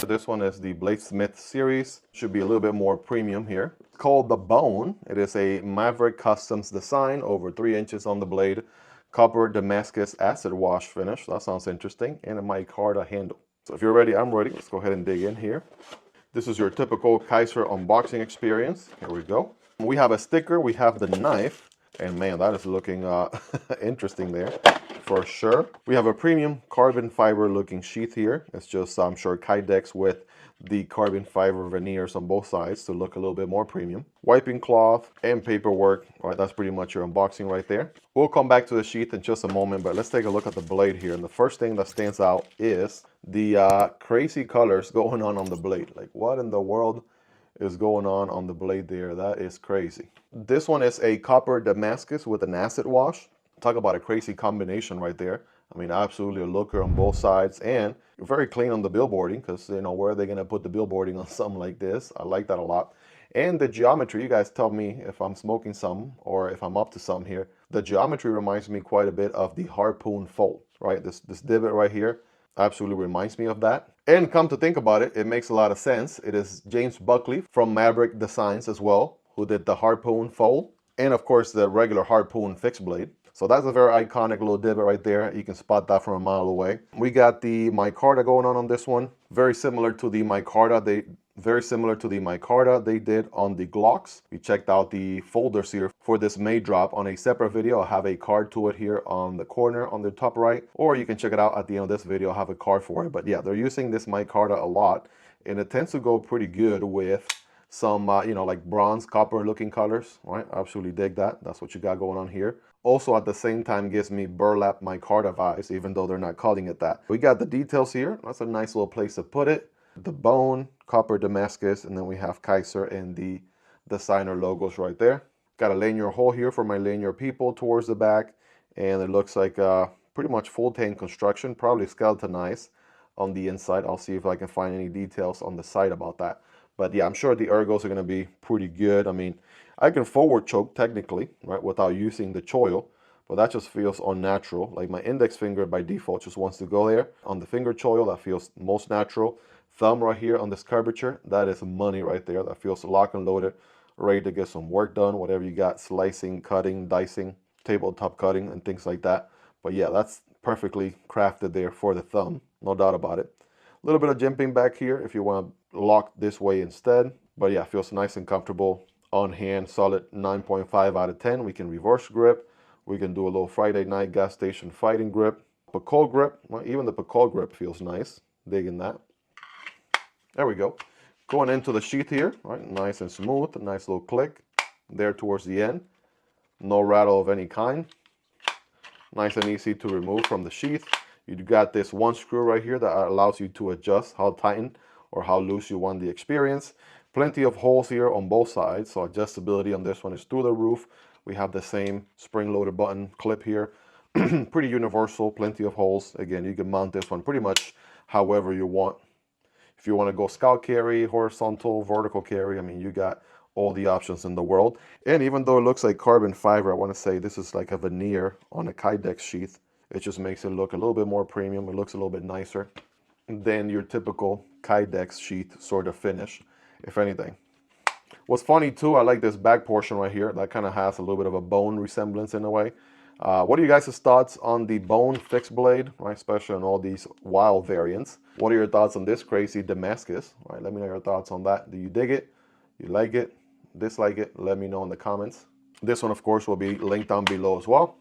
This one is the Bladesmith series. Should be a little bit more premium here. It's called the Bone. It is a Maverick Customs design, over 3 inches on the blade. Copper Damascus acid wash finish. That sounds interesting. And a micarta handle. So if you're ready, I'm ready. Let's go ahead and dig in here. This is your typical Kizer unboxing experience. Here we go. We have a sticker, we have the knife, and man, that is looking interesting there for sure. We have a premium carbon fiber looking sheath here. It's just, I'm sure, Kydex with the carbon fiber veneers on both sides to look a little bit more premium. Wiping cloth and paperwork. All right, that's pretty much your unboxing right there. We'll come back to the sheath in just a moment, but let's take a look at the blade here. And the first thing that stands out is the crazy colors going on the blade. Like, what in the world is going on the blade there? That is crazy. This one is a copper Damascus with an acid wash. Talk about a crazy combination right there. I mean, absolutely a looker on both sides, and very clean on the billboarding, because, you know, where are they going to put the billboarding on something like this? I like that a lot. And the geometry, you guys tell me if I'm smoking some or if I'm up to some here. The geometry reminds me quite a bit of the Harpoon fold, right? This divot right here absolutely reminds me of that. And come to think about it, it makes a lot of sense. It is James Buckley from Maverick Designs as well, who did the Harpoon fold, and of course the regular Harpoon fixed blade. So that's a very iconic little divot right there. You can spot that from a mile away. We got the micarta going on this one. Very similar to the micarta they did on the Glaux. We checked out the folders here for this May drop on a separate video. I'll have a card to it here on the corner on the top right, or you can check it out at the end of this video. I'll have a card for it. But yeah, they're using this micarta a lot, and it tends to go pretty good with some, you know, like bronze, copper looking colors, right? Absolutely dig that. That's what you got going on here. Also, at the same time, gives me burlap micarta vibes, even though they're not calling it that. We got the details here. That's a nice little place to put it. The Bone, copper Damascus, and then we have Kizer and the designer logos right there. Got a lanyard hole here for my lanyard people towards the back, and it looks like pretty much full tank construction, probably skeletonized on the inside. I'll see if I can find any details on the side about that. But yeah, I'm sure the ergos are going to be pretty good. I mean, I can forward choke technically, right, without using the choil, but that just feels unnatural. Like my index finger by default just wants to go there. On the finger choil, that feels most natural. Thumb right here on this curvature, that is money right there. That feels lock and loaded, ready to get some work done, whatever you got, slicing, cutting, dicing, tabletop cutting, and things like that. But yeah, that's perfectly crafted there for the thumb, no doubt about it. A little bit of jimping back here if you want to lock this way instead. But yeah, feels nice and comfortable on hand. Solid 9.5 out of 10. We can reverse grip. We can do a little Friday night gas station fighting grip. Pacol grip. Well, even the Pacol grip feels nice. Digging that. There we go. Going into the sheath here, right? Nice and smooth. A nice little click there towards the end. No rattle of any kind. Nice and easy to remove from the sheath. You got this one screw right here that allows you to adjust how tight or how loose you want the experience. Plenty of holes here on both sides, so adjustability on this one is through the roof. We have the same spring-loaded button clip here. Pretty universal, plenty of holes. Again, you can mount this one pretty much however you want. If you want to go scout carry, horizontal, vertical carry, I mean, you got all the options in the world. And even though it looks like carbon fiber, I want to say this is like a veneer on a Kydex sheath. It just makes it look a little bit more premium. It looks a little bit nicer than your typical Kydex sheath sort of finish, if anything. What's funny too, I like this back portion right here. That kind of has a little bit of a bone resemblance in a way. What are you guys' thoughts on the bone fixed blade, right? Especially on all these wild variants. What are your thoughts on this crazy Damascus? Right, let me know your thoughts on that. Do you dig it? You like it? Dislike it? Let me know in the comments. This one, of course, will be linked down below as well.